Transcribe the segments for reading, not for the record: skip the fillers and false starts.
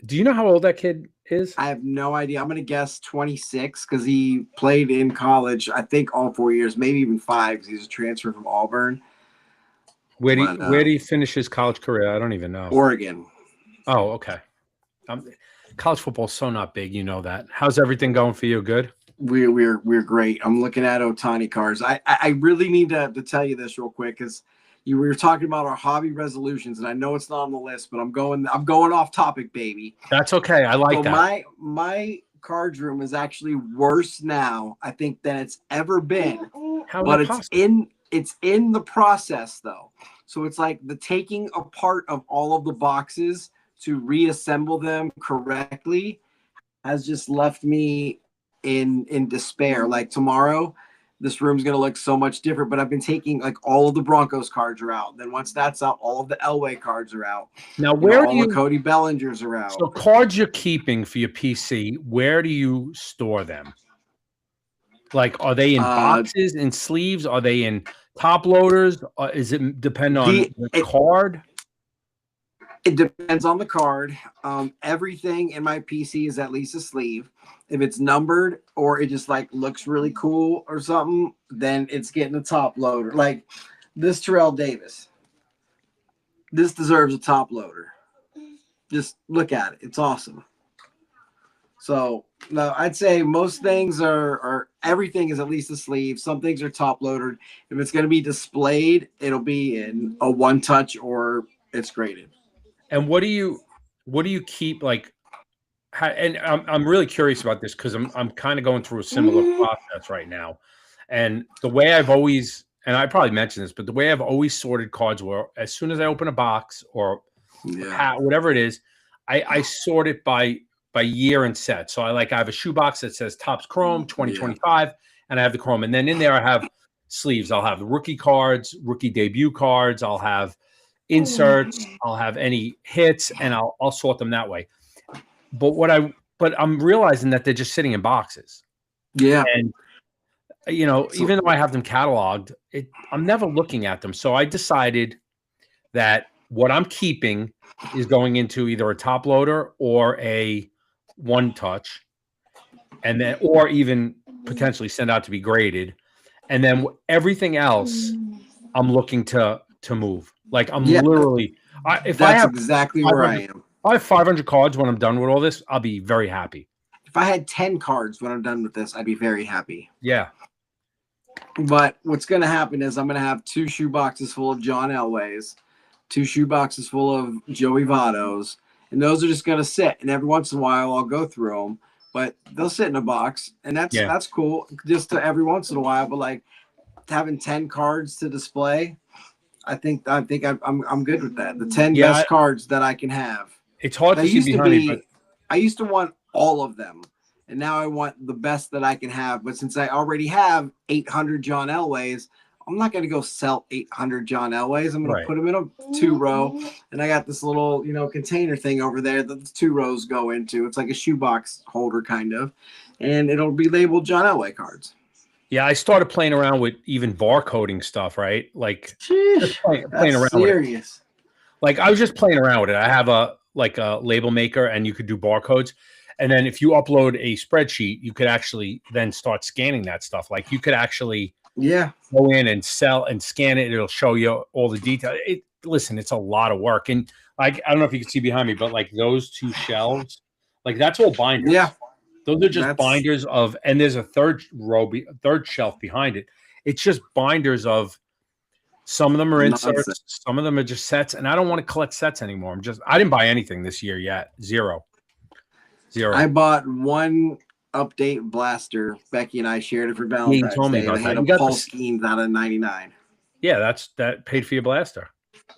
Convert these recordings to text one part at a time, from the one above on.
Do you know how old that kid is? I have no idea. I'm gonna guess 26 because he played in college. I think all 4 years, maybe even five, because he's a transfer from Auburn. But Where did he finish his college career? I don't even know. Oregon. Oh, okay. Um, College football's so not big, you know that. How's everything going for you? Good. We're great. I'm looking at Otani cards. I really need to tell you this real quick because you were talking about our hobby resolutions, and I know it's not on the list, but I'm going off topic, baby. That's okay. I like So that. my cards room is actually worse now, I think, than it's ever been. How is But that possible? it's in the process though. So it's like the taking apart of all of the boxes to reassemble them correctly has just left me in despair. Like tomorrow, this room's gonna look so much different. But I've been taking like all of the Broncos cards are out. Then once that's out, all of the Elway cards are out. Now, You know, where do all the you Cody Bellingers are out. so cards you're keeping for your PC, where do you store them? Like, are they in boxes, in sleeves? Are they in top loaders? Is it depend on the card? It depends on the card. Everything in my PC is at least a sleeve. If it's numbered or it just like looks really cool or something, then it's getting a top loader. Like this Terrell Davis. This deserves a top loader. Just look at it. It's awesome. So no, I'd say most things are everything is at least a sleeve. Some things are top loaded. If it's going to be displayed, it'll be in a one touch or it's graded. And what do you keep like? And I'm really curious about this because I'm kind of going through a similar process right now. And the way I've always, and I probably mentioned this, but the way I've always sorted cards were as soon as I open a box or whatever it is, I sort it by year and set. So I have a shoebox that says Topps Chrome 2025, and I have the Chrome, and then in there I have sleeves. I'll have the rookie cards, rookie debut cards. I'll have inserts. I'll have any hits, and I'll sort them that way. But I'm realizing that they're just sitting in boxes. Yeah. And even though I have them cataloged, I'm never looking at them. So I decided that what I'm keeping is going into either a top loader or a one touch, and then or even potentially send out to be graded. And then everything else I'm looking to move. Like I'm literally that's I have exactly where I am. I have 500 cards when I'm done with all this, I'll be very happy. If I had 10 cards when I'm done with this, I'd be very happy. Yeah. But what's going to happen is I'm going to have 2 shoe boxes full of John Elways, 2 shoe boxes full of Joey Vottos, and those are just going to sit. And every once in a while, I'll go through them, but they'll sit in a box, and that's cool. Just to every once in a while, but like having 10 cards to display, I think I'm good with that. The 10 best cards that I can have. It's hard to see behind me, but I used to want all of them, and now I want the best that I can have. But since I already have 800 John Elways, I'm not going to go sell 800 John Elways. I'm going to put them in a 2-row, and I got this little container thing over there that the 2 rows go into. It's like a shoebox holder kind of, and it'll be labeled John Elway cards. Yeah, I started playing around with even barcoding stuff, right? Like playing around serious. With it. Like I was just playing around with it. I have a label maker, and you could do barcodes. And then if you upload a spreadsheet, you could actually then start scanning that stuff. Like you could actually go in and sell and scan it. It'll show you all the detail. Listen, it's a lot of work. And I don't know if you can see behind me, but like those 2 shelves, like that's all binders. Yeah. Those are just binders of, and there's a third shelf behind it. It's just binders of, some of them are inserts, some of them are just sets, and I don't want to collect sets anymore. I didn't buy anything this year yet. Zero. I bought 1 update blaster. Becky and I shared it for Valentine's Day. I had a Pulse Schemes out of 99. Yeah, that paid for your blaster.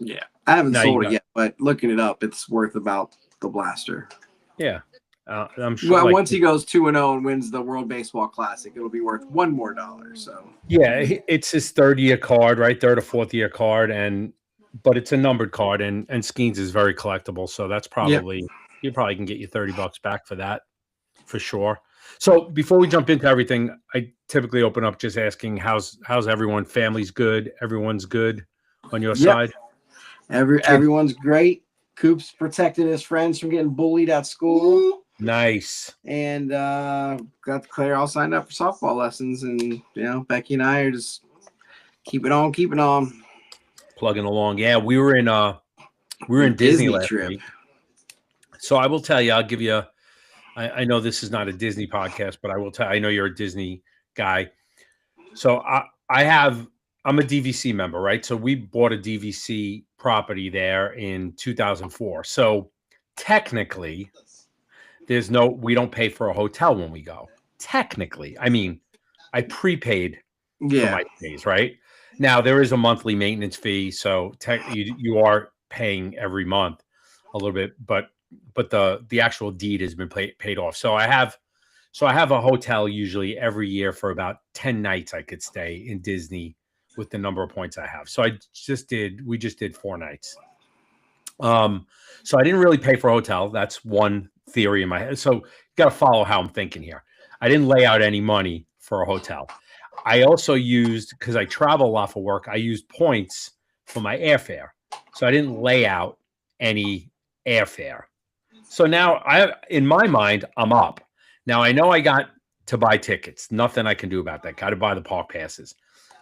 Yeah. I haven't sold it yet, but looking it up, it's worth about the blaster. Yeah. I'm sure. Well, once he goes 2-0 and wins the World Baseball Classic, it'll be worth $1 more. So yeah, it's his 3rd year card, right? 3rd or 4th year card, but it's a numbered card, and Skeens is very collectible. So that's probably you probably can get your $30 back for that, for sure. So before we jump into everything, I typically open up just asking how's everyone? Family's good. Everyone's good on your side. Everyone's great. Coop's protected his friends from getting bullied at school. Nice. And got Claire all signed up for softball lessons. And, you know, Becky and I are just keep it on. Plugging along. Yeah, we were in Disney last trip. week. So I will tell you, I'll give you I know this is not a Disney podcast, but I will tell I know you're a Disney guy. So I'm a DVC member, right? So we bought a DVC property there in 2004. So technically, we don't pay for a hotel when we go. Technically, I mean, I prepaid for my stays, right? Now there is a monthly maintenance fee, so you are paying every month a little bit, but the actual deed has been paid off. So I have a hotel usually every year for about 10 nights I could stay in Disney with the number of points I have. So we just did 4 nights. So I didn't really pay for a hotel. That's one theory in my head. So you got to follow how I'm thinking here. I didn't lay out any money for a hotel. I also used, because I travel a lot for work, I used points for my airfare. So I didn't lay out any airfare. So now in my mind, I'm up. Now I know I got to buy tickets. Nothing I can do about that. Got to buy the park passes.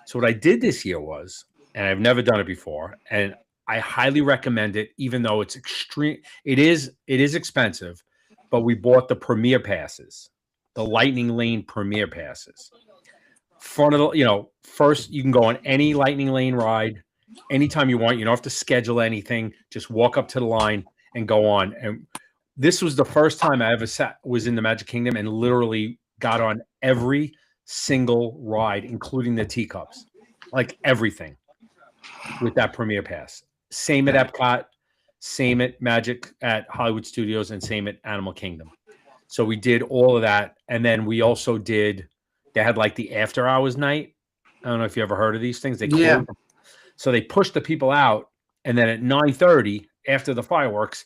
So what I did this year was, and I've never done it before, and I highly recommend it, even though it's extreme. It is expensive, but we bought the Premier passes, the Lightning Lane Premier passes. First you can go on any Lightning Lane ride anytime you want. You don't have to schedule anything. Just walk up to the line and go on. And this was the first time I ever was in the Magic Kingdom and literally got on every single ride, including the teacups, like everything with that Premier Pass. Same at Epcot, same at Magic at Hollywood Studios, and same at Animal Kingdom. So we did all of that. And then we also they had like the after hours night. I don't know if you ever heard of these things. So they pushed the people out. And then at 9:30, after the fireworks,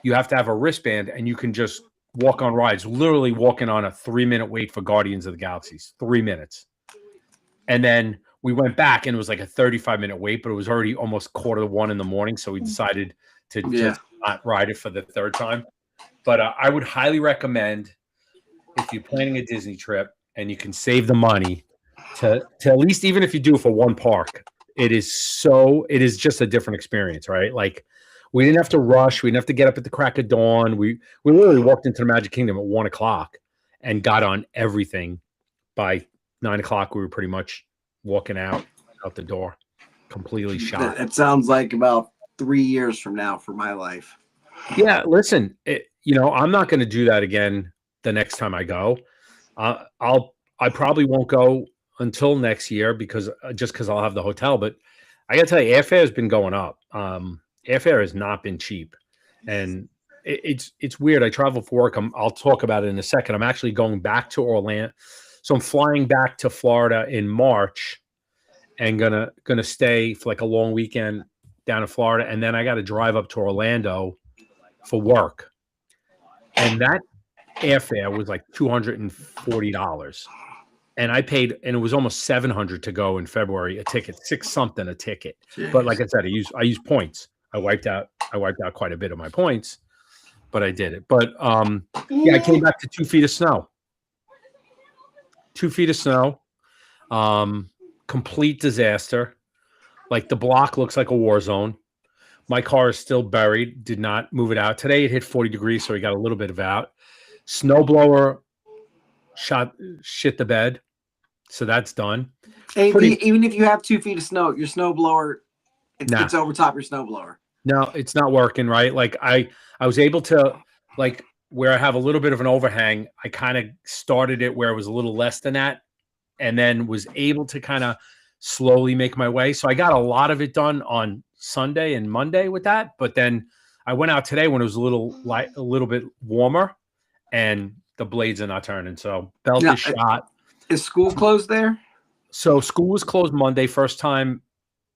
you have to have a wristband and you can just walk on rides, literally walking on a 3-minute wait for Guardians of the Galaxies, 3 minutes. And then we went back and it was like a 35-minute wait, but it was already almost 1:45 in the morning. So we decided to just not ride it for the third time. But I would highly recommend, if you're planning a Disney trip and you can save the money, to at least, even if you do it for one park, it is just a different experience, right? Like, we didn't have to rush. We didn't have to get up at the crack of dawn. We literally walked into the Magic Kingdom at 1:00 and got on everything. By 9:00, we were pretty much walking out the door, completely shot. It sounds like about 3 years from now for my life. Yeah, listen, I'm not going to do that again the next time I go. I probably won't go until next year because I'll have the hotel. But I got to tell you, airfare has been going up. Airfare has not been cheap, and it's weird. I travel for work. I'll talk about it in a second. I'm actually going back to Orlando, so I'm flying back to Florida in March, and gonna stay for like a long weekend down in Florida, and then I got to drive up to Orlando for work, and that airfare was like $240, and I paid, and it was almost $700 to go in February. A ticket, $6 something a ticket. Jeez. But like I said, I use points. I wiped out quite a bit of my points, but I did it. But I came back to 2 feet of snow. 2 feet of snow. Complete disaster. Like, the block looks like a war zone. My car is still buried. Did not move it out. Today it hit 40 degrees, so we got a little bit of out. Snowblower shit the bed. So that's done. Hey, even if you have 2 feet of snow, your snowblower, it's over top your snowblower. No, it's not working, right? Like, I was able to, like, where I have a little bit of an overhang, I kind of started it where it was a little less than that, and then was able to kind of slowly make my way. So I got a lot of it done on Sunday and Monday with that, but then I went out today when it was a little bit warmer, and the blades are not turning. So belt is shot. Is school closed there? So school was closed Monday, first time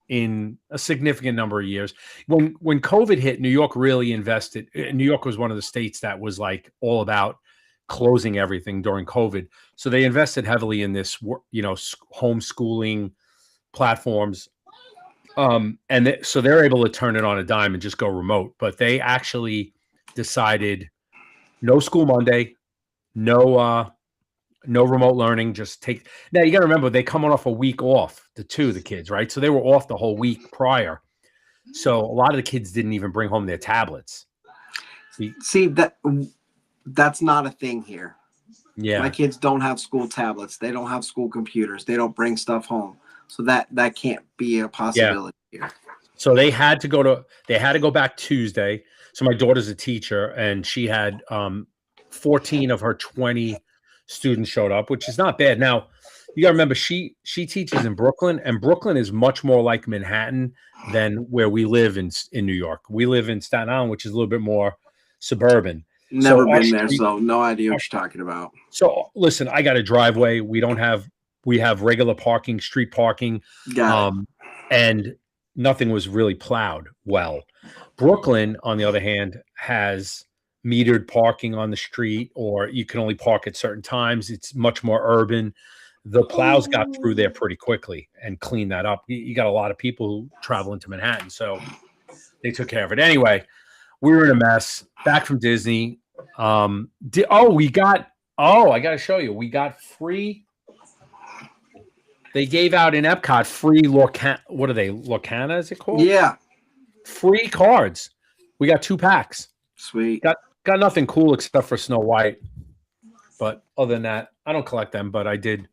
in a significant number of years. When COVID hit, New York really invested. New York was one of the states that was like all about closing everything during COVID. So they invested heavily in this, homeschooling platforms. So they're able to turn it on a dime and just go remote. But they actually decided no school Monday, no remote learning. Just take now. You got to remember they come off a week off. The kids, right? So they were off the whole week prior. So a lot of the kids didn't even bring home their tablets. See that's not a thing here. Yeah, My kids don't have school tablets. They don't have school computers. They don't bring stuff home. So that can't be a possibility here. So they had to go back Tuesday. So my daughter's a teacher, and she had 14 of her 20 students showed up, which is not bad. Now you got to remember she teaches in Brooklyn, and Brooklyn is much more like Manhattan than where we live in New York. We live in Staten Island, which is a little bit more suburban. Never been there, so no idea what you're talking about. So listen, I got a driveway. We have regular parking, street parking, and nothing was really plowed well. Brooklyn, on the other hand, has metered parking on the street, or you can only park at certain times. It's much more urban. The plows got through there pretty quickly and cleaned that up. You got a lot of people who travel into Manhattan, so they took care of it. Anyway, we were in a mess. Back from Disney. I got to show you. We got free. They gave out in Epcot free Lorcana. What are they? Lorcana, is it called? Yeah. Free cards. We got 2 packs. Sweet. Got nothing cool except for Snow White. But other than that, I don't collect them, but I did.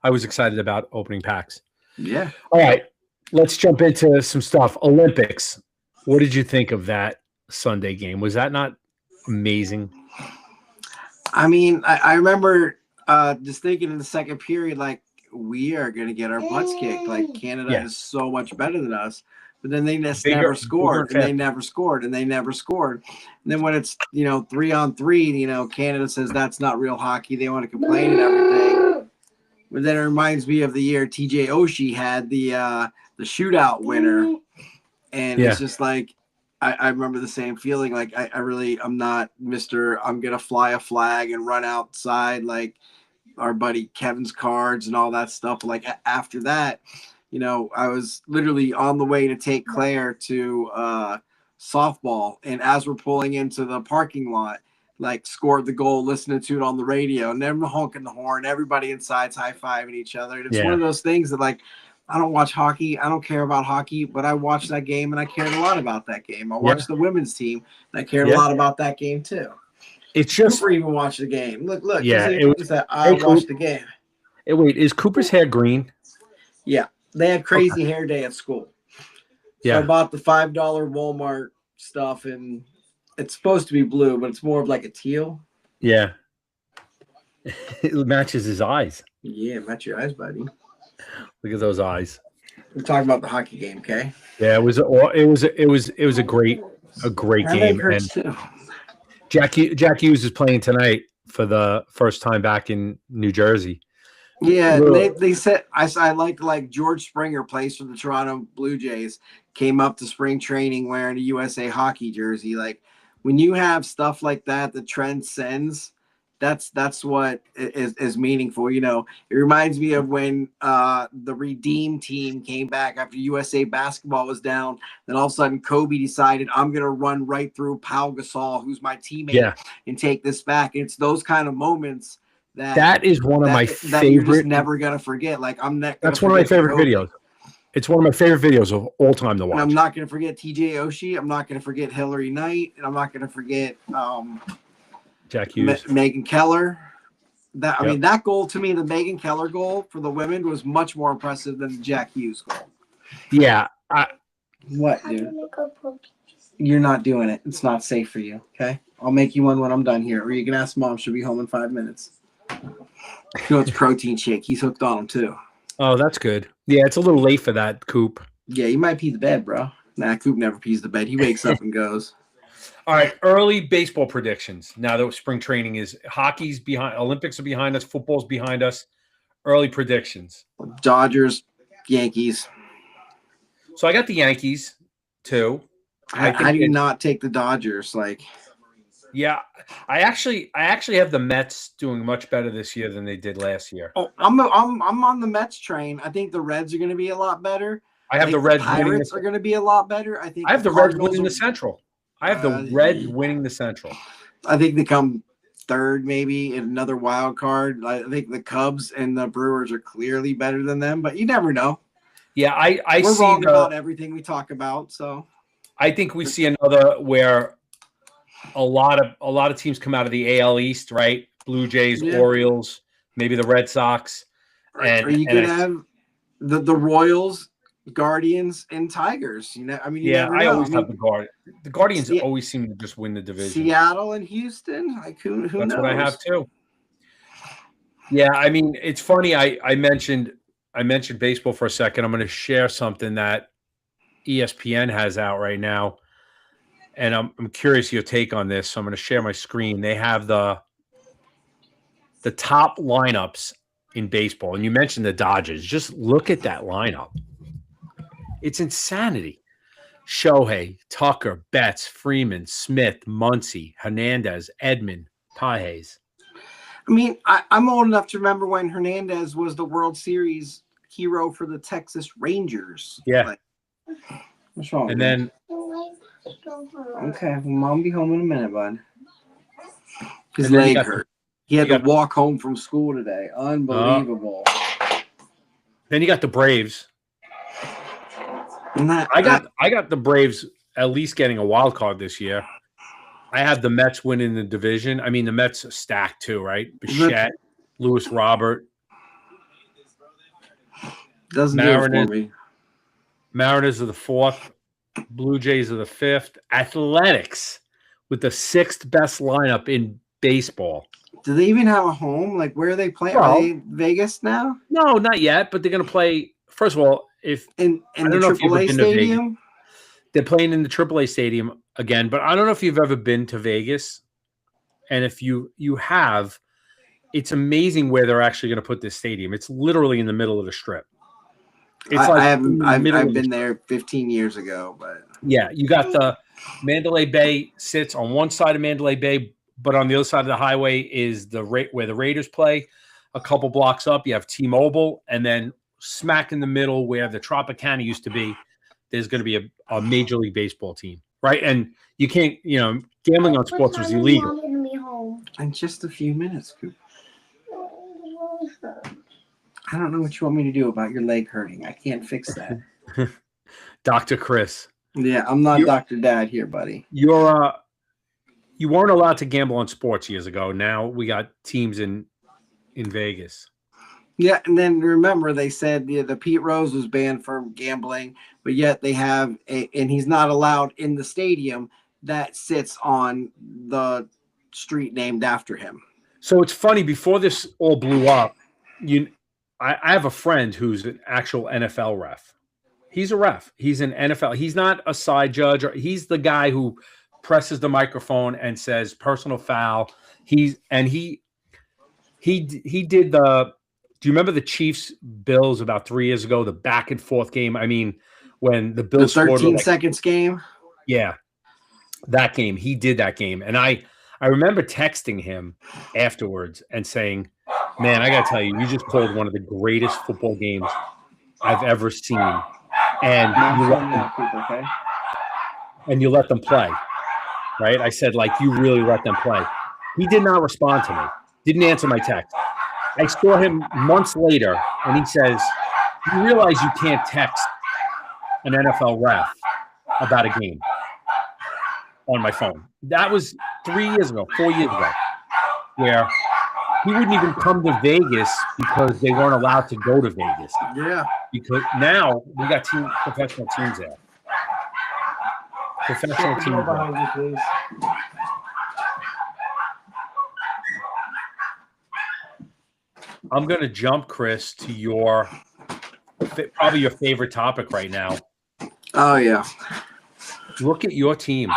I was excited about opening packs. Yeah. All right. Let's jump into some stuff. Olympics. What did you think of that Sunday game? Was that not amazing? I mean, I remember just thinking in the second period, like, we are going to get our butts kicked. Like, Canada is so much better than us. But then they just never scored, and they never scored, and they never scored. And then when it's, 3-on-3, Canada says that's not real hockey. They want to complain and everything. But then it reminds me of the year TJ Oshie had the shootout winner. And it's just like, I remember the same feeling. Like, I'm not Mr. I'm going to fly a flag and run outside like our buddy Kevin's cards and all that stuff. Like, after that, I was literally on the way to take Claire to softball. And as we're pulling into the parking lot, like, scored the goal, listening to it on the radio, and then honking the horn, everybody inside's high-fiving each other. And it's one of those things that, like, I don't watch hockey. I don't care about hockey, but I watched that game, and I cared a lot about that game. I watched the women's team, and I cared a lot about that game, too. It's just Cooper even watched the game. Look. Yeah, I watched the game. Wait, is Cooper's hair green? Yeah. They had crazy hair day at school. So I bought the $5 Walmart stuff, and it's supposed to be blue, but it's more of like a teal. Yeah. It matches his eyes. Yeah, match your eyes, buddy. Look at those eyes. We're talking about the hockey game, okay? Yeah, it was a great game. And too. Jack Hughes is playing tonight for the first time back in New Jersey. Yeah, they said I like George Springer plays for the Toronto Blue Jays, came up to spring training wearing a USA Hockey jersey. Like, when you have stuff like that transcends, that's what is meaningful. It reminds me of when the Redeem team came back after USA Basketball was down. Then all of a sudden Kobe decided, I'm going to run right through Pau Gasol, who's my teammate, and take this back. And it's those kind of moments that is one of my favorite. That you're just never gonna forget. Like, that's one of my favorite videos. It's one of my favorite videos of all time to watch. And I'm not gonna forget TJ Oshie. I'm not gonna forget Hillary Knight, and I'm not gonna forget Jack Hughes, Megan Keller. I mean, that goal to me, the Megan Keller goal for the women, was much more impressive than the Jack Hughes goal. Yeah. What, dude? You're not doing it. It's not safe for you. Okay, I'll make you one when I'm done here, or you can ask Mom. She'll be home in 5 minutes. It's protein shake. He's hooked on them too. Oh, that's good. Yeah, it's a little late for that, Coop. Yeah, you might pee the bed, bro. Nah, Coop never pees the bed. He wakes up and goes. All right, early baseball predictions. Now that spring training is, hockey's behind, Olympics are behind us, football's behind us. Early predictions. Dodgers, Yankees. So I got the Yankees too. I do not take the Dodgers. Like, yeah, I actually have the Mets doing much better this year than they did last year. Oh, I'm on the Mets train. I think the Reds are going to be a lot better. I have the Reds winning. Pirates are going to be a lot better. I think I have the Reds winning the Central. I have the Reds winning the Central. I think they come third, maybe in another wild card. I think the Cubs and the Brewers are clearly better than them, but you never know. Yeah, We're see wrong about everything we talk about. So I think we see another where a lot of teams come out of the AL East, right? Blue Jays, Orioles, maybe the Red Sox. And are you going to have the Royals, Guardians, and Tigers? You know, I mean, you never know. I always have the Guardians. The Guardians always seem to just win the division. Seattle and Houston, like who knows? That's what I have too. Yeah, I mean, it's funny. I mentioned baseball for a second. I'm going to share something that ESPN has out right now, and I'm curious your take on this. So I'm going to share my screen. They have the top lineups in baseball, and you mentioned the Dodgers. Just look at that lineup. It's insanity. Shohei, Tucker, Betts, Freeman, Smith, Muncy, Hernandez, Edman, Pages. I mean, I'm old enough to remember when Hernandez was the World Series hero for the Texas Rangers. Yeah. What's wrong? And then. Okay, Mom be home in a minute, bud. His leg hurt. He had to walk home from school today. Unbelievable. Then you got the Braves. I got the Braves at least getting a wild card this year. I have the Mets winning the division. I mean, the Mets are stacked too, right? Bichette, Lewis Robert. Doesn't do it for me. Mariners are the 4th. Blue Jays are the 5th. Athletics with the 6th best lineup in baseball. Do they even have a home? Like, where are they playing? Are they Vegas now? No, not yet. But they're going to play. First of all, in the AAA stadium, they're playing in the AAA stadium again. But I don't know if you've ever been to Vegas, and if you have, it's amazing where they're actually going to put this stadium. It's literally in the middle of the Strip. It's I've been there 15 years ago, but yeah, you got the Mandalay Bay sits on one side of Mandalay Bay. But on the other side of the highway is where the Raiders play. A couple blocks up, you have T-Mobile, and then smack in the middle where the Tropicana used to be, there's going to be a Major League Baseball team, right? And you can't, gambling on sports was illegal. In just a few minutes, Coop. I don't know what you want me to do about your leg hurting. I can't fix that. Dr. Chris. Yeah, I'm not Dr. Dad here, buddy. You weren't allowed to gamble on sports years ago. Now we got teams in Vegas. Yeah, and then remember they said the Pete Rose was banned from gambling, but yet they have and he's not allowed in the stadium that sits on the street named after him. So it's funny, before this all blew up, I have a friend who's an actual NFL ref. He's a ref. He's an NFL. He's not a side judge. He's the guy who presses the microphone and says personal foul. He did the. Do you remember the Chiefs Bills about 3 years ago? The back and forth game. I mean, when the Bills the 13 seconds game. Yeah, that game. He did that game, and I remember texting him afterwards and saying, "Man, I gotta tell you, you just called one of the greatest football games I've ever seen." And you let them play. Right? I said, you really let them play. He did not respond to me. Didn't answer my text. I saw him months later, and he says, "You realize you can't text an NFL ref about a game on my phone." That was 3 years ago, 4 years ago, where he wouldn't even come to Vegas because they weren't allowed to go to Vegas. Yeah. Because now we got professional teams there. Professional teams there. I'm going to jump, Chris, to probably your favorite topic right now. Oh, yeah. Look at your team.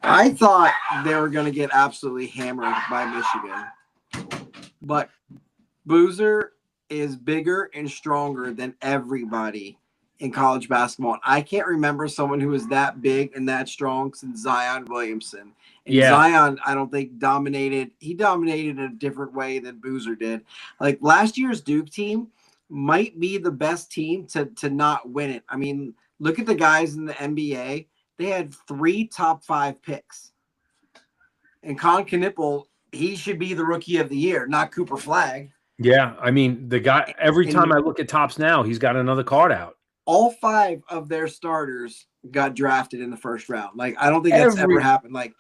I thought they were going to get absolutely hammered by Michigan. But Boozer is bigger and stronger than everybody in college basketball. I can't remember someone who was that big and that strong since Zion Williamson. And Zion, I don't think dominated. He dominated in a different way than Boozer did. Like last year's Duke team might be the best team to not win it. I mean, look at the guys in the NBA. They had 3 top 5 picks. And Colin Knippel, he should be the rookie of the year, not Cooper Flagg. Yeah, I mean, the guy, every time I look at Topps now, he's got another card out. All 5 of their starters got drafted in the first round. Like, I don't think that's ever happened. Like,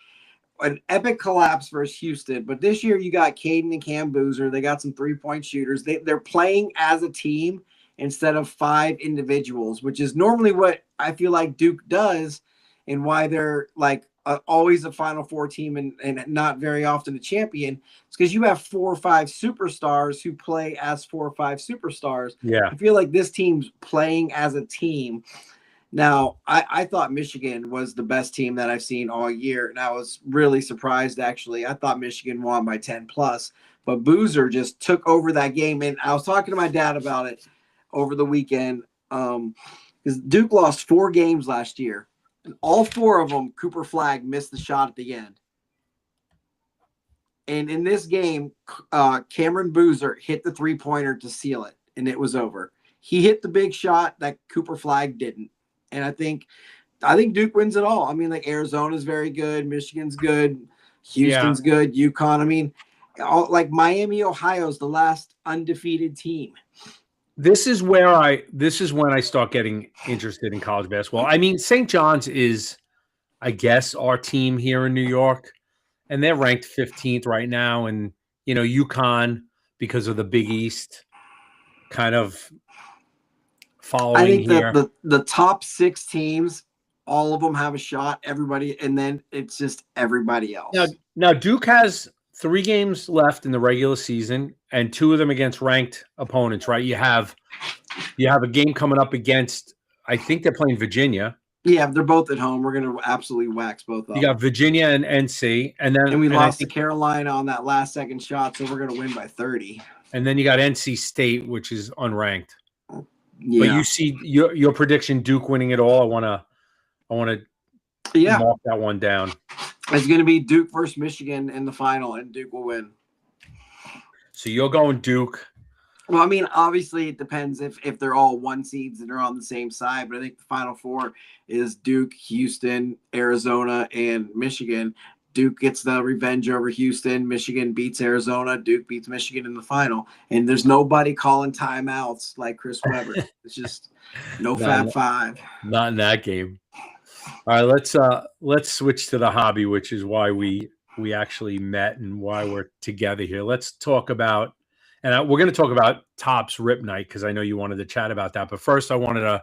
an epic collapse versus Houston. But this year you got Caden and Cam Boozer. They got some 3-point shooters. They're playing as a team instead of 5 individuals, which is normally what I feel like Duke does and why they're like always a Final Four team and not very often a champion. It's because you have 4 or 5 superstars who play as 4 or 5 superstars. Yeah. I feel like this team's playing as a team. Now, I thought Michigan was the best team that I've seen all year, and I was really surprised, actually. I thought Michigan won by 10+, but Boozer just took over that game, and I was talking to my dad about it over the weekend because Duke lost 4 games last year, and all 4 of them, Cooper Flagg missed the shot at the end. And in this game, Cameron Boozer hit the 3-pointer to seal it, and it was over. He hit the big shot that Cooper Flagg didn't. And I think Duke wins it all. I mean, like Arizona's very good, Michigan's good, Houston's good, UConn. I mean, like Miami, Ohio's the last undefeated team. This is when I start getting interested in college basketball. I mean, St. John's is, I guess, our team here in New York, and they're ranked 15th right now. And UConn, because of the Big East, kind of following I think here. that the top 6 teams, all of them have a shot. Everybody, and then it's just everybody else. Now Duke has 3 games left in the regular season, and 2 of them against ranked opponents. Right? You have a game coming up against. I think they're playing Virginia. Yeah, they're both at home. We're going to absolutely wax both of them. You got Virginia and NC, and we lost to Carolina on that last second shot, so we're going to win by 30. And then you got NC State, which is unranked. Yeah. But you see your prediction, Duke winning it all. I want to mark that one down. It's going to be Duke versus Michigan in the final, and Duke will win. So you're going Duke. Well, I mean, obviously it depends if they're all 1 seeds and they're on the same side. But I think the Final Four is Duke, Houston, Arizona, and Michigan. Duke gets the revenge over Houston. Michigan beats Arizona. Duke beats Michigan in the final. And there's nobody calling timeouts like Chris Webber. It's just no Fab Five. Not in that game. All right, let's switch to the hobby, which is why we actually met and why we're together here. Let's talk about, and we're going to talk about Topps Rip Night because I know you wanted to chat about that. But first, I wanted to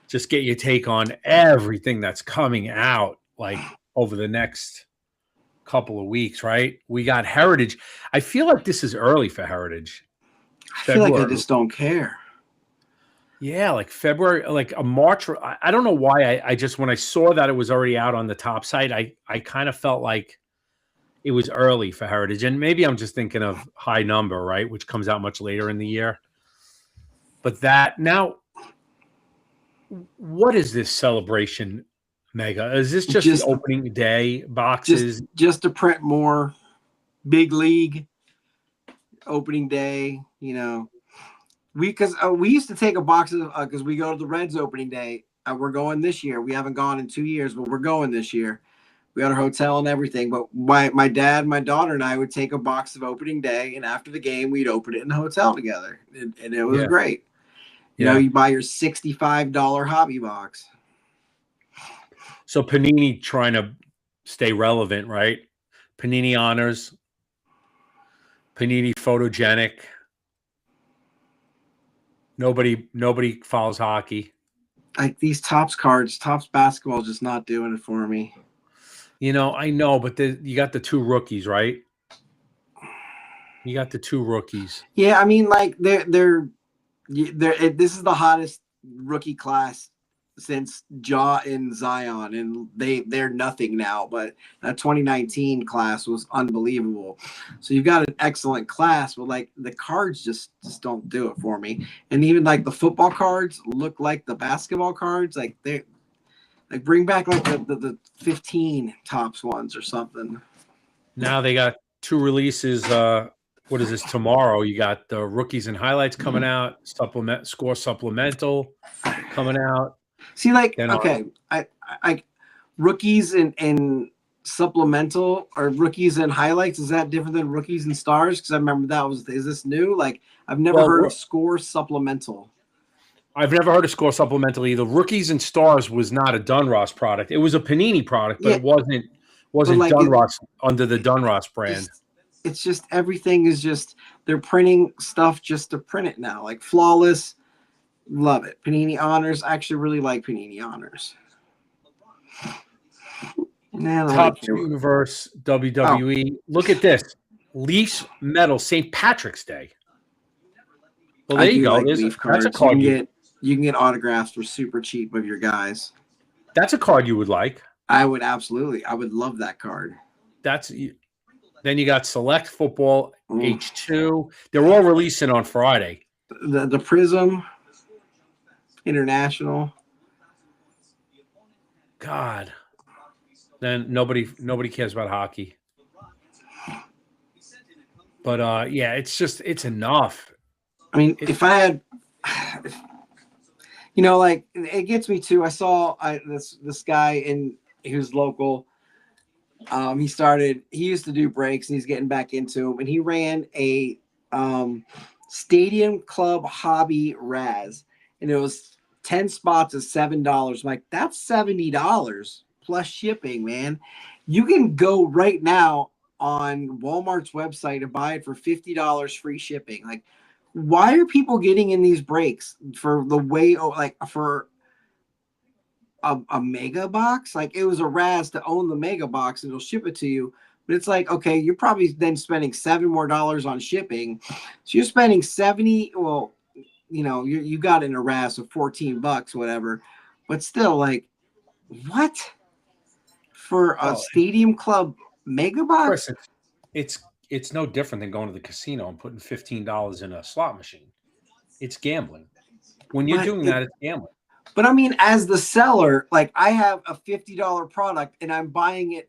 just get your take on everything that's coming out like over the next couple of weeks, right? We got Heritage. I feel like this is early for Heritage. I feel like I just don't care. Yeah, like February, like a March. I don't know why. I just, when I saw that it was already out on the top site, I kind of felt like it was early for Heritage. And maybe I'm just thinking of High Number, right? Which comes out much later in the year. But that, now, what is this celebration, Mega? Is this just the opening day boxes? Just to print more. Big League opening day, we used to take a box of because we go to the Reds opening day. We're going this year. We haven't gone in 2 years, but we're going this year. We got our hotel and everything. But my dad, my daughter, and I would take a box of opening day, and after the game, we'd open it in the hotel together, and it was great. You buy your $65 hobby box. So Panini trying to stay relevant, right? Panini Honors, Panini Photogenic. Nobody follows hockey. Like these Topps cards, Topps basketball is just not doing it for me. I know, but you got the 2 rookies, right? You got the 2 rookies. Yeah, I mean, like this is the hottest rookie class since Ja and Zion, and they're nothing now, but that 2019 class was unbelievable. So you've got an excellent class, but like the cards just don't do it for me. And even like the football cards look like the basketball cards. Like they like bring back like the 15 Topps ones or something. Now they got 2 releases what is this tomorrow? You got the rookies and highlights coming out, score supplemental coming out. See, like, Then okay, I rookies and supplemental or rookies and highlights. Is that different than rookies and stars? Because I remember is this new? Like, I've never heard of score supplemental. I've never heard of score supplemental either. Rookies and stars was not a Dunross product. It was a Panini product, but it wasn't like Dunross under the Dunross brand. It's just everything is just they're printing stuff just to print it now. Like Flawless, love it. Panini Honors, I actually really like Panini Honors. Top Universe WWE. Oh. Look at this. Leafs medal St. Patrick's Day. Well, there you go. Like that's a card you can get autographs for super cheap of your guys. That's a card you would like. I would absolutely. I would love that card. Then you got Select Football H2. They're all releasing on Friday. The Prism International. God. Then nobody cares about hockey. But yeah, it's enough. I mean, if I had, like it gets me too. I saw this guy he was local. He used to do breaks and he's getting back into them, and he ran a Stadium Club Hobby Raz, and it was 10 spots at $7. I'm like, that's $70 plus shipping, man. You can go right now on Walmart's website and buy it for $50 free shipping. Like, why are people getting in these breaks for the way, like, for a mega box? Like, it was a Raz to own the mega box and it'll ship it to you. But it's like, okay, you're probably then spending $7 more on shipping. So you're spending 70. Well, you got in a Raz of $14, whatever. But still, like, what? For a Stadium Club mega box? Chris, it's no different than going to the casino and putting $15 in a slot machine. It's gambling. When you're doing that, it's gambling. But I mean, as the seller, like, I have a $50 product and I'm buying it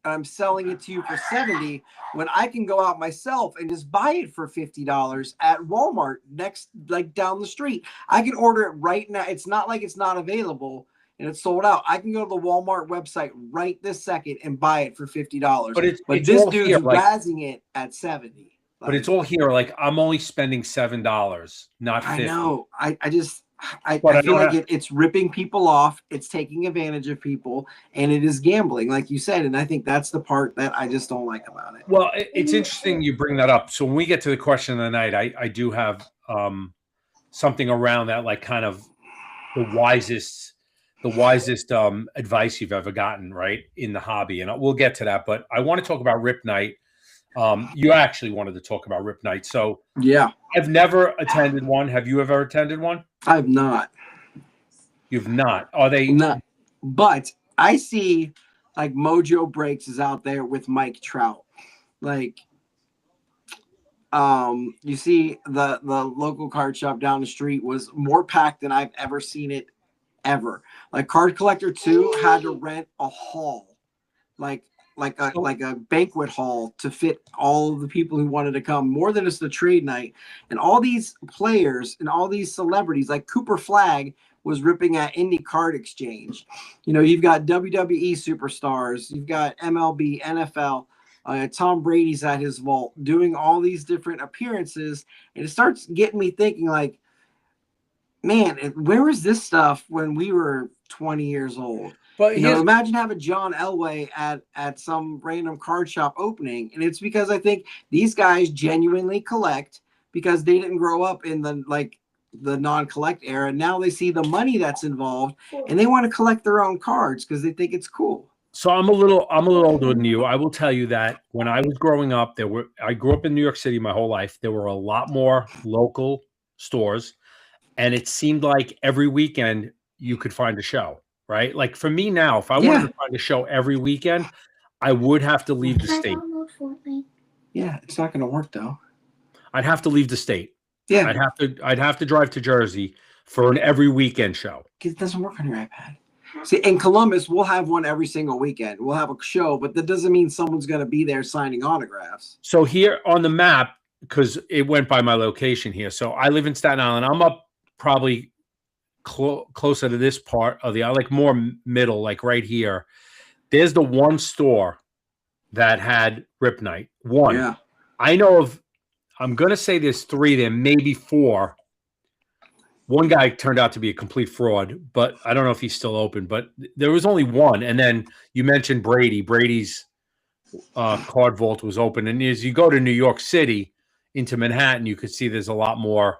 I'm selling it to you for $70 when I can go out myself and just buy it for $50 at Walmart down the street. I can order it right now. It's not like it's not available and it's sold out. I can go to the Walmart website right this second and buy it for $50. But this dude's razzing it at $70. But it's all here. Like, I'm only spending $7, not $50. I know. I feel like it's ripping people off. It's taking advantage of people, and it is gambling, like you said. And I think that's the part that I just don't like about it. Well, it's interesting you bring that up. So when we get to the question of the night, I do have something around that, like, kind of the wisest advice you've ever gotten, right, in the hobby. And we'll get to that. But I want to talk about Rip Night. You actually wanted to talk about Rip Night. So yeah, I've never attended one. Have you ever attended one? I've not. You've not? Are they not? But I see, like, Mojo Breaks is out there with Mike Trout. Like, you see the local card shop down the street was more packed than I've ever seen it ever. Like, Card Collector 2 had to rent a hall, like a banquet hall to fit all of the people who wanted to come, more than just the trade night. And all these players and all these celebrities, like Cooper Flagg was ripping at Indie Card Exchange. You've got WWE superstars, you've got MLB, NFL, Tom Brady's at his vault doing all these different appearances. And it starts getting me thinking, like, man, where was this stuff when we were 20 years old? But imagine having John Elway at some random card shop opening. And it's because I think these guys genuinely collect because they didn't grow up in the non-collect era. Now they see the money that's involved and they want to collect their own cards because they think it's cool. So I'm a little older than you. I will tell you that when I was growing up, I grew up in New York City my whole life. There were a lot more local stores, and it seemed like every weekend you could find a show. Right? Like, for me now, if I wanted to find a show every weekend, I would have to leave the state. Yeah, it's not going to work though. I'd have to leave the state. Yeah, I'd have to drive to Jersey for an every weekend show. It doesn't work on your iPad. See, in Columbus, we'll have one every single weekend. We'll have a show, but that doesn't mean someone's going to be there signing autographs. So here on the map, because it went by my location here. So I live in Staten Island. I'm up probably closer to this part of the, like more middle, like right here. There's the one store that had Rip Night. One. Yeah. I know of, I'm going to say there's 3 there, maybe 4. One guy turned out to be a complete fraud, but I don't know if he's still open. But there was only one. And then you mentioned Brady. Brady's card vault was open. And as you go to New York City into Manhattan, you could see there's a lot more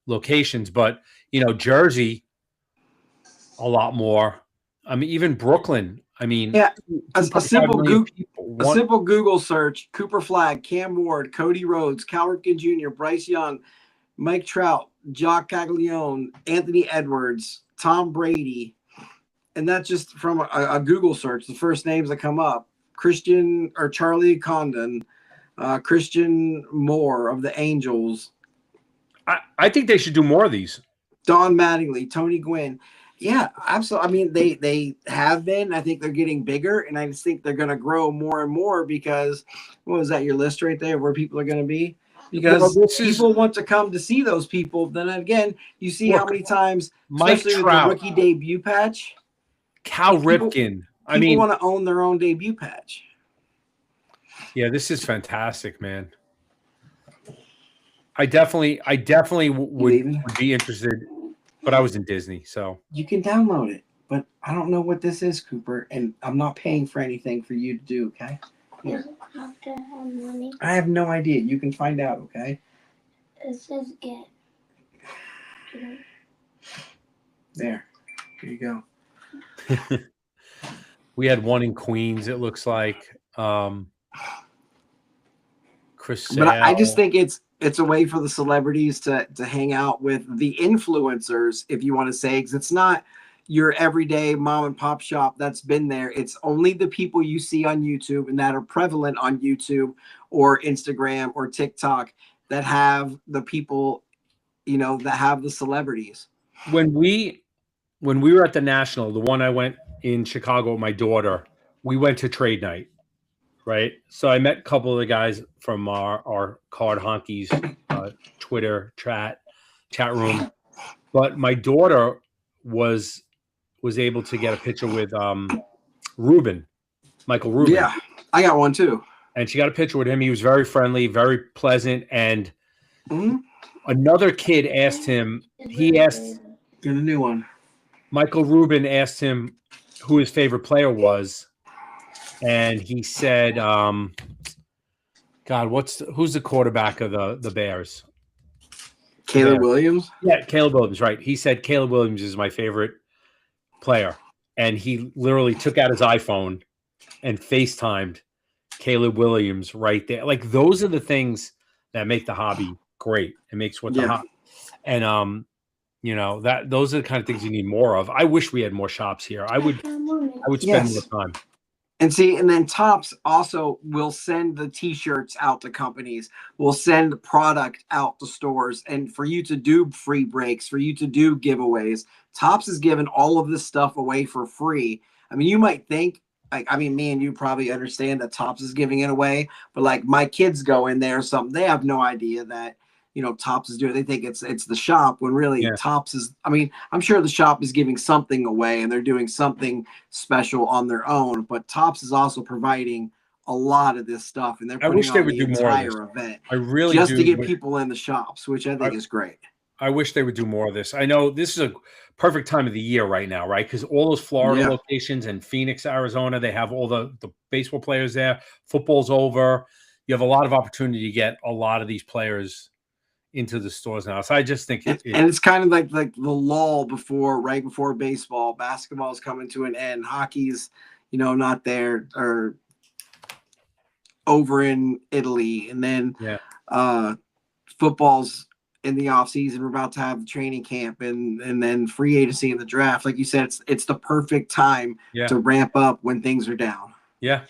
locations. But, you know, Jersey, a lot more. I mean, even Brooklyn. I mean, yeah, a simple Google search: Cooper Flagg, Cam Ward, Cody Rhodes, Cal Ripken Jr., Bryce Young, Mike Trout, Jock Caglione, Anthony Edwards, Tom Brady, and that's just from a Google search. The first names that come up: Christian or Charlie Condon, Christian Moore of the Angels. I think they should do more of these. Don Mattingly, Tony Gwynn. Yeah, absolutely. I mean, they have been. I think they're getting bigger, and I just think they're going to grow more and more because what was that, your list right there, where people are going to be? Because people want to come to see those people. Then again, you see how many times, especially with the rookie debut patch, Cal Ripken. People want to own their own debut patch. Yeah, this is fantastic, man. I definitely would be interested, but I was in Disney, so you can download it. But I don't know what this is, Cooper, and I'm not paying for anything for you to do. Okay. Here. Does it have to have money? I have no idea. You can find out. Okay. It says get. There. Here you go. We had one in Queens. It looks like Chris Sale. But I just think it's a way for the celebrities to hang out with the influencers, if you want to say, because it's not your everyday mom and pop shop that's been there. It's only the people you see on YouTube and that are prevalent on YouTube or Instagram or TikTok that have the people, you know, that have the celebrities. When we were at the National, the one I went in Chicago with my daughter, we went to trade night. Right. So I met a couple of the guys from our Card Honkies Twitter chat room. But my daughter was able to get a picture with Michael Rubin. Yeah, I got one too. And she got a picture with him. He was very friendly, very pleasant. And another kid asked him, get a new one. Michael Rubin asked him who his favorite player was. And he said, God, who's the quarterback of the Bears? Caleb Williams? Yeah, Caleb Williams, right. He said Caleb Williams is my favorite player. And he literally took out his iPhone and FaceTimed Caleb Williams right there. Like, those are the things that make the hobby great. It makes what the hobby. And you know, those are the kind of things you need more of. I wish we had more shops here. I would spend more time. And see, and then Topps also will send the T-shirts out to companies, will send the product out to stores, and for you to do free breaks, for you to do giveaways. Topps is giving all of this stuff away for free. I mean, you might think, like, I mean, me and you probably understand that Topps is giving it away, but like my kids go in there or something, they have no idea that, you know, Topps is doing. They think it's the shop when really Topps is. I mean, I'm sure the shop is giving something away and they're doing something special on their own. But Topps is also providing a lot of this stuff, and they're putting on the entire event. I really just to get people in the shops, which I think is great. I wish they would do more of this. I know this is a perfect time of the year right now, right? Because all those Florida locations and Phoenix, Arizona, they have all the baseball players there. Football's over. You have a lot of opportunity to get a lot of these players into the stores now. So I just think and it's kind of like the lull right before baseball. Basketball is coming to an end. Hockey's, you know, not there, or over in Italy. And then football's in the off season. We're about to have training camp and then free agency and the draft. Like you said, it's the perfect time to ramp up when things are down. Yeah.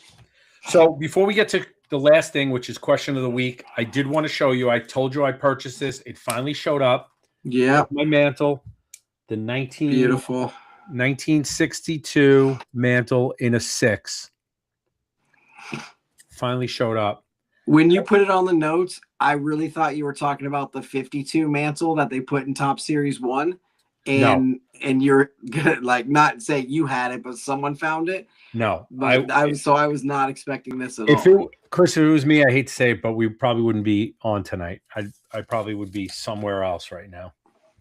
So before we get to the last thing, which is question of the week, I did want to show you. I told you I purchased this. It finally showed up. Yeah. My mantle. The Beautiful. 1962 mantle in a 6. Finally showed up. When you put it on the notes, I really thought you were talking about the 52 mantle that they put in Top Series 1. And you're gonna like not say you had it, but someone found it. No, But I was not expecting this at if all. Chris, if it was me, I hate to say it, but we probably wouldn't be on tonight. I probably would be somewhere else right now.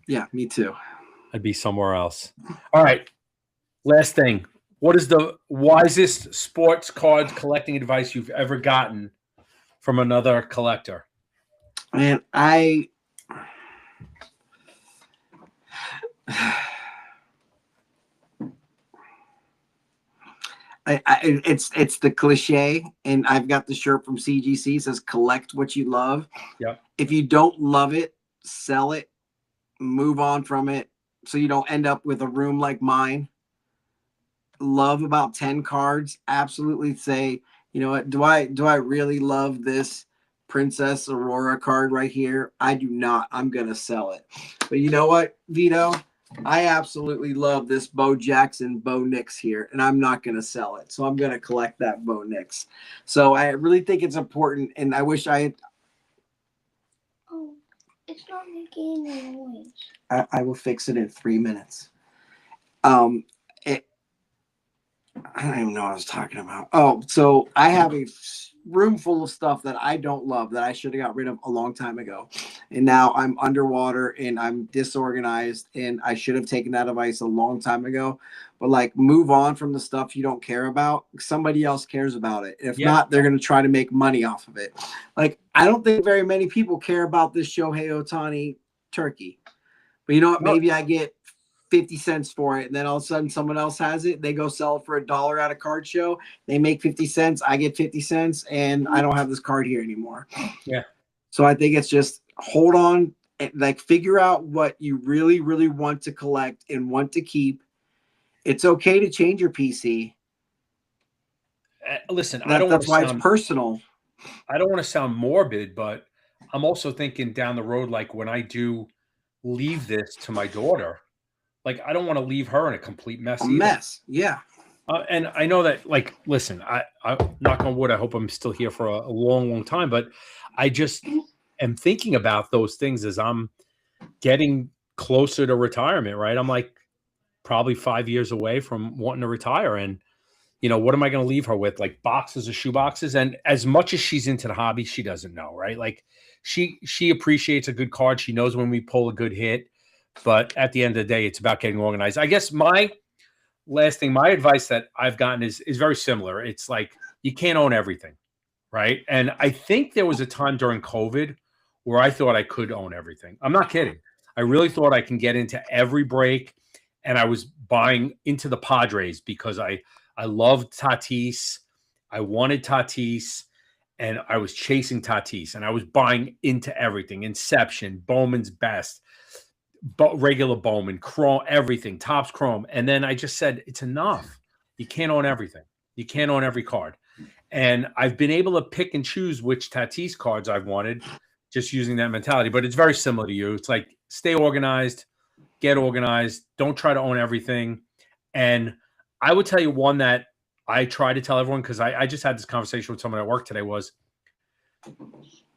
Yeah, me too. I'd be somewhere else. All right. Last thing. What is the wisest sports cards collecting advice you've ever gotten from another collector? And it's the cliche, and I've got the shirt from CGC. It says collect what you love. Yep. If you don't love it, sell it, move on from it, so you don't end up with a room like mine. Love about 10 cards. Absolutely say, you know what, do I really love this Princess Aurora card right here? I do not. I'm gonna sell it. But you know what, Vito? I absolutely love this Bo Jackson Bo Nix here, and I'm not going to sell it. So I'm going to collect that Bo Nix. So I really think it's important, and I wish I had. Oh, it's not making any noise. I will fix it in 3 minutes. I don't even know what I was talking about. Oh, so I have a room full of stuff that I don't love that I should have got rid of a long time ago. And now I'm underwater and I'm disorganized, and I should have taken that advice a long time ago. But like, move on from the stuff you don't care about. Somebody else cares about it. If not, they're going to try to make money off of it. Like, I don't think very many people care about this Shohei Ohtani turkey. But you know what? Maybe I get 50 cents for it, and then all of a sudden someone else has it. They go sell it for $1 at a card show. They make 50 cents. I get 50 cents, and I don't have this card here anymore. Yeah. So I think it's just hold on, and like figure out what you really, really want to collect and want to keep. It's okay to change your PC. Listen, that's why it's personal. I don't want to sound morbid, but I'm also thinking down the road, like when I do leave this to my daughter, like, I don't want to leave her in a complete mess. Mess, yeah. And I know that, like, listen, I knock on wood, I hope I'm still here for a long, long time. But I just am thinking about those things as I'm getting closer to retirement, right? I'm like probably 5 years away from wanting to retire. And, you know, what am I going to leave her with? Like boxes of shoe boxes. And as much as she's into the hobby, she doesn't know, right? Like she appreciates a good card. She knows when we pull a good hit. But at the end of the day, it's about getting organized. I guess my last thing, my advice that I've gotten is very similar. It's like, you can't own everything, right? And I think there was a time during COVID where I thought I could own everything. I'm not kidding. I really thought I can get into every break. And I was buying into the Padres because I loved Tatis. I wanted Tatis. And I was chasing Tatis. And I was buying into everything. Inception, Bowman's Best, regular Bowman, Chrome, everything, Topps Chrome. And then I just said, it's enough. You can't own everything. You can't own every card. And I've been able to pick and choose which Tatis cards I've wanted just using that mentality. But it's very similar to you. It's like, stay organized, get organized. Don't try to own everything. And I would tell you one that I try to tell everyone, because I just had this conversation with someone at work today, was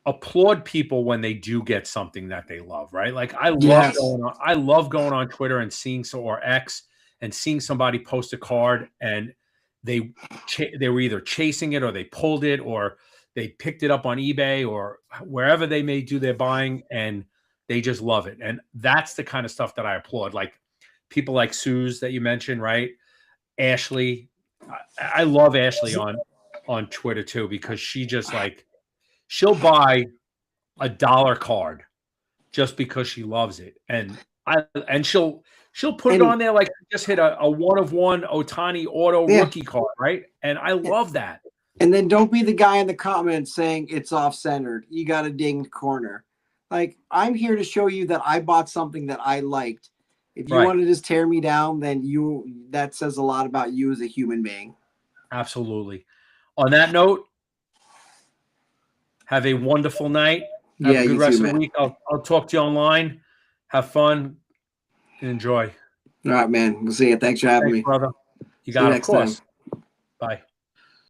applaud people when they do get something that they love, right? Like I love going on Twitter and seeing or X and seeing somebody post a card and they were either chasing it or they pulled it or they picked it up on eBay or wherever they may do their buying and they just love it. And that's the kind of stuff that I applaud. Like people like Suze that you mentioned, right? Ashley. I love Ashley on Twitter too, because she just like, she'll buy $1 card just because she loves it. And she'll put it on there like just hit a 1-of-1 Ohtani auto rookie card, right? And I love that. And then don't be the guy in the comments saying it's off-centered. You got a dinged corner. Like, I'm here to show you that I bought something that I liked. If you want to just tear me down, then that says a lot about you as a human being. Absolutely. On that note, have a wonderful night. Have a good rest of the week. I'll talk to you online. Have fun and enjoy. All right, man. We'll see you. Thanks for having Thanks, me. brother. You See you got it, of next time. course. Bye.